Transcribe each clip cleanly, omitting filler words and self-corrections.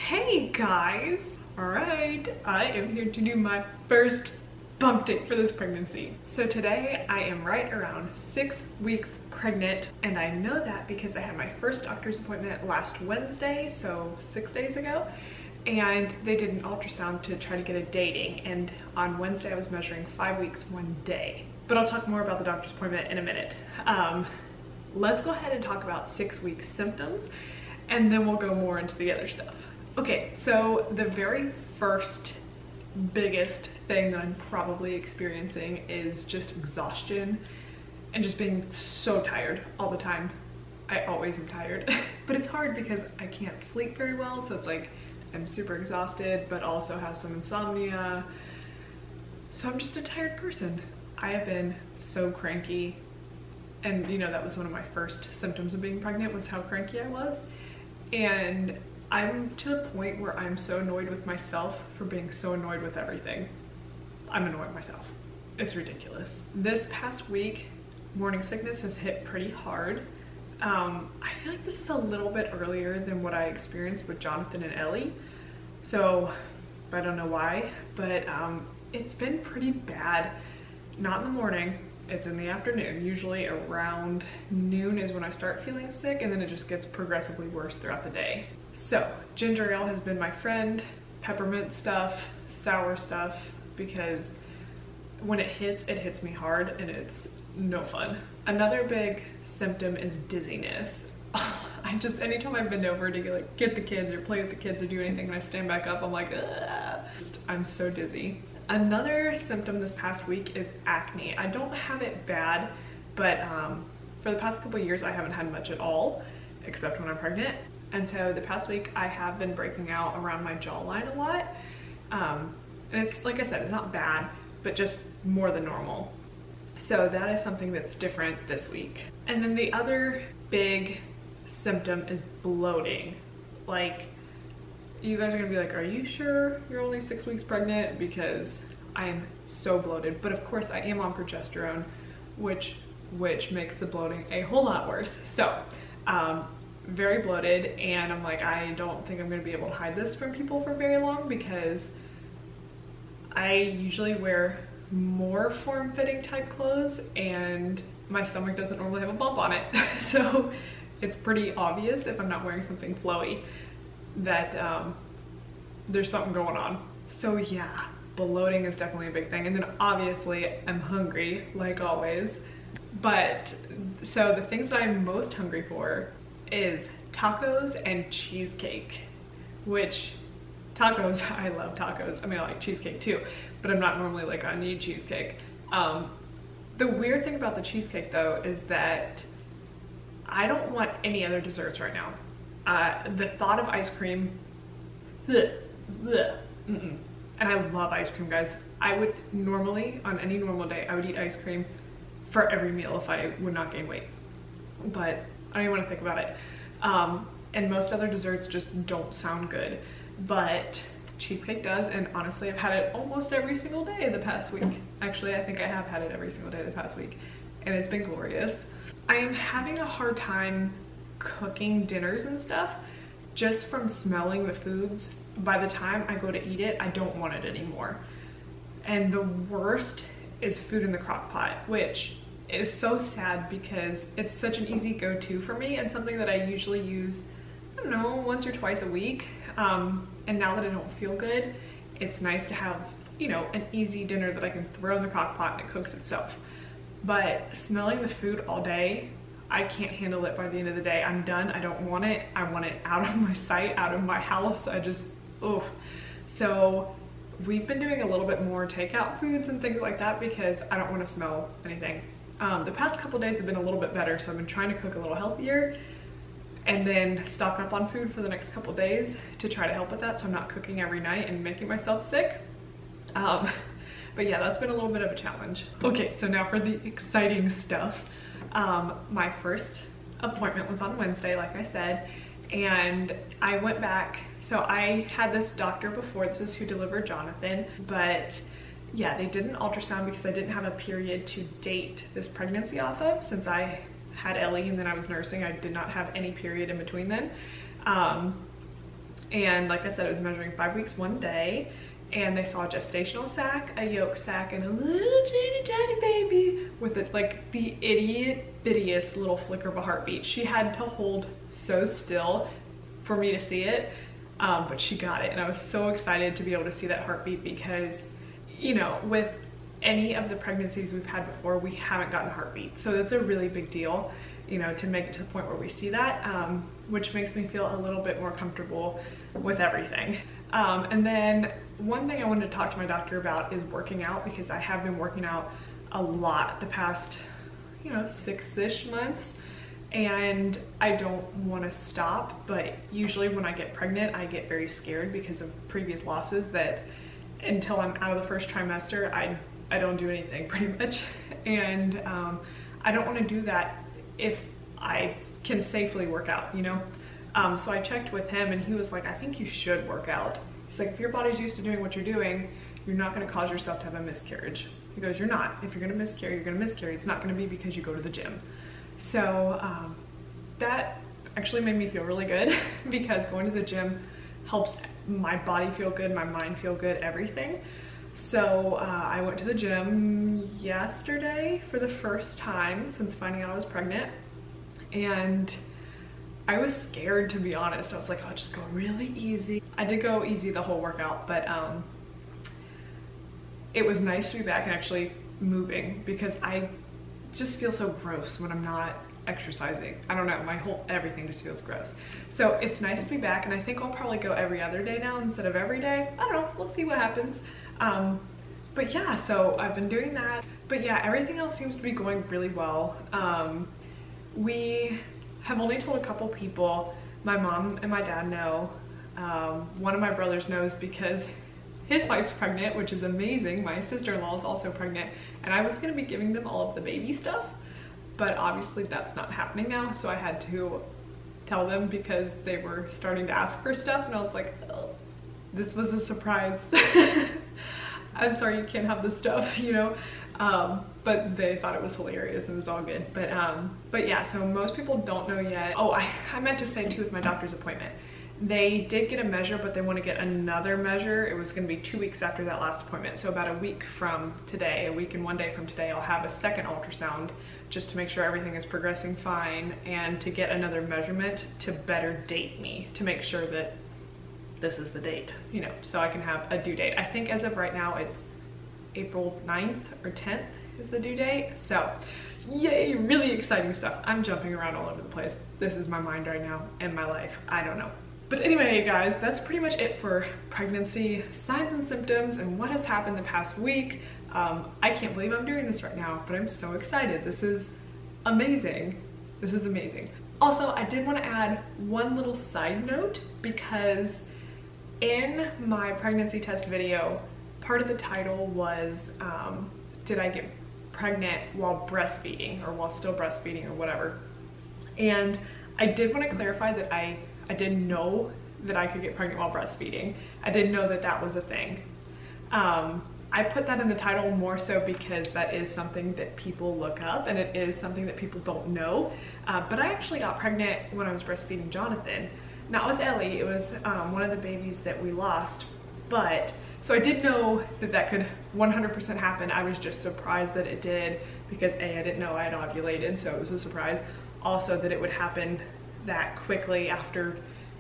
Hey guys! Alright, I am here to do my first bump date for this pregnancy. So today I am right around 6 weeks pregnant, and I know that because I had my first doctor's appointment last Wednesday, so 6 days ago, and they did an ultrasound to try to get a dating, and on Wednesday I was measuring 5 weeks 1 day. But I'll talk more about the doctor's appointment in a minute. Let's go ahead and talk about 6 week symptoms, and then we'll go more into the other stuff. Okay, so the very first biggest thing that I'm probably experiencing is just exhaustion and just being so tired all the time. I always am tired, but it's hard because I can't sleep very well, so it's like I'm super exhausted but also have some insomnia. So I'm just a tired person. I have been so cranky, and you know, that was one of my first symptoms of being pregnant, was how cranky I was. And I'm to the point where I'm so annoyed with myself for being so annoyed with everything. I'm annoyed with myself. It's ridiculous. This past week, morning sickness has hit pretty hard. I feel like this is a little bit earlier than what I experienced with Jonathan and Ellie. So I don't know why, but it's been pretty bad. Not in the morning, it's in the afternoon. Usually around noon is when I start feeling sick, and then it just gets progressively worse throughout the day. So ginger ale has been my friend, peppermint stuff, sour stuff, because when it hits me hard and it's no fun. Another big symptom is dizziness. Anytime I've been over to get the kids or play with the kids or do anything, when I stand back up, I'm like, ugh. I'm so dizzy. Another symptom this past week is acne. I don't have it bad, but for the past couple of years I haven't had much at all, except when I'm pregnant. And so the past week I have been breaking out around my jawline a lot. And it's, like I said, it's not bad, but just more than normal. So that is something that's different this week. And then the other big symptom is bloating. Like, you guys are gonna be like, are you sure you're only 6 weeks pregnant? Because I am so bloated. But of course I am on progesterone, which makes the bloating a whole lot worse. So very bloated, and I'm like, I don't think I'm gonna be able to hide this from people for very long, because I usually wear more form-fitting type clothes and my stomach doesn't normally have a bump on it. So it's pretty obvious if I'm not wearing something flowy that there's something going on. So yeah, bloating is definitely a big thing. And then obviously I'm hungry, like always. But so the things that I'm most hungry for is tacos and cheesecake, which tacos, I love tacos. I mean, I like cheesecake too, but I'm not normally like, I need cheesecake. The weird thing about the cheesecake though is that I don't want any other desserts right now. The thought of ice cream, bleh, bleh, and I love ice cream, guys. I would normally, on any normal day, I would eat ice cream for every meal if I would not gain weight. But I don't even want to think about it. And most other desserts just don't sound good. But cheesecake does, and honestly, I've had it almost every single day the past week. Actually, I think I have had it every single day the past week, and it's been glorious. I am having a hard time cooking dinners and stuff just from smelling the foods. By the time I go to eat it, I don't want it anymore. And the worst is food in the crock pot, which is so sad because it's such an easy go-to for me and something that I usually use, I don't know, once or twice a week. And now that I don't feel good, it's nice to have, you know, an easy dinner that I can throw in the crock pot and it cooks itself. But smelling the food all day, I can't handle it by the end of the day. I'm done. I don't want it. I want it out of my sight, out of my house. So we've been doing a little bit more takeout foods and things like that because I don't want to smell anything. The past couple days have been a little bit better, so I've been trying to cook a little healthier and then stock up on food for the next couple days to try to help with that, so I'm not cooking every night and making myself sick. But yeah, that's been a little bit of a challenge. Okay, so now for the exciting stuff. My first appointment was on Wednesday, like I said, and I went back. So I had this doctor before, this is who delivered Jonathan, but yeah, they did an ultrasound because I didn't have a period to date this pregnancy off of. Since I had Ellie and then I was nursing, I did not have any period in between then. And like I said, it was measuring 5 weeks 1 day, and they saw a gestational sac, a yolk sac, and a little tiny baby with like the itty bittiest little flicker of a heartbeat. She had to hold so still for me to see it, but she got it, and I was so excited to be able to see that heartbeat because, you know, with any of the pregnancies we've had before, we haven't gotten a heartbeat. So that's a really big deal, you know, to make it to the point where we see that, which makes me feel a little bit more comfortable with everything. And then one thing I wanted to talk to my doctor about is working out, because I have been working out a lot the past, you know, 6-ish months, and I don't want to stop, but usually when I get pregnant, I get very scared because of previous losses that until I'm out of the first trimester, I don't do anything pretty much. And I don't want to do that if I can safely work out, you know? So I checked with him, and he was like, I think you should work out. He's like, if your body's used to doing what you're doing, you're not going to cause yourself to have a miscarriage. He goes, you're not. If you're going to miscarry, you're going to miscarry. It's not going to be because you go to the gym. So that actually made me feel really good because going to the gym helps my body feel good, my mind feel good, everything. So I went to the gym yesterday for the first time since finding out I was pregnant, and I was scared, to be honest. I was like, I'll just go really easy. I did go easy the whole workout, but it was nice to be back and actually moving, because I just feel so gross when I'm not exercising. I don't know, everything just feels gross. So it's nice to be back, and I think I'll probably go every other day now instead of every day. I don't know, we'll see what happens. But yeah, so I've been doing that. But yeah, everything else seems to be going really well. We have only told a couple people. My mom and my dad know. One of my brothers knows because his wife's pregnant, which is amazing. My sister-in-law is also pregnant, and I was gonna be giving them all of the baby stuff, but obviously that's not happening now, so I had to tell them because they were starting to ask for stuff, and I was like, oh, this was a surprise. I'm sorry you can't have this stuff, you know? But they thought it was hilarious and it was all good. But yeah, so most people don't know yet. Oh, I meant to say too with my doctor's appointment. They did get a measure, but they want to get another measure. It was going to be 2 weeks after that last appointment. So about a week from today, a week and 1 day from today, I'll have a second ultrasound just to make sure everything is progressing fine, and to get another measurement to better date me, to make sure that this is the date, you know, so I can have a due date. I think as of right now, it's April 9th or 10th is the due date. So yay, really exciting stuff. I'm jumping around all over the place. This is my mind right now and my life. I don't know. But anyway, guys, that's pretty much it for pregnancy signs and symptoms and what has happened the past week. I can't believe I'm doing this right now, but I'm so excited. This is amazing. This is amazing. Also, I did want to add one little side note, because in my pregnancy test video, part of the title was, did I get pregnant while breastfeeding or while still breastfeeding or whatever. And I did want to clarify that I didn't know that I could get pregnant while breastfeeding. I didn't know that that was a thing. I put that in the title more so because that is something that people look up, and it is something that people don't know. But I actually got pregnant when I was breastfeeding Jonathan. Not with Ellie, it was one of the babies that we lost. But, so I did know that that could 100% happen. I was just surprised that it did, because A, I didn't know I had ovulated, so it was a surprise. Also that it would happen that quickly after,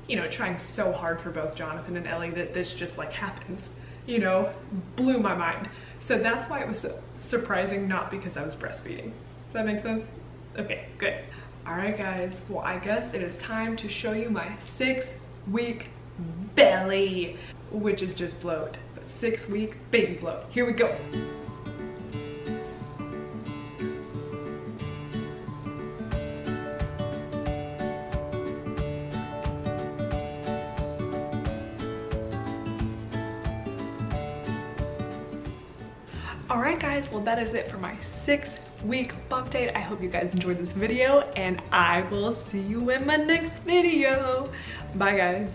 you know, trying so hard for both Jonathan and Ellie, that this just like happens, you know, blew my mind. So that's why it was so surprising, not because I was breastfeeding. Does that make sense? Okay, good. All right, guys, well, I guess it is time to show you my 6-week belly, which is just bloat, but 6-week baby bloat. Here we go. Alright guys, well that is it for my 6-week bump date. I hope you guys enjoyed this video, and I will see you in my next video. Bye guys.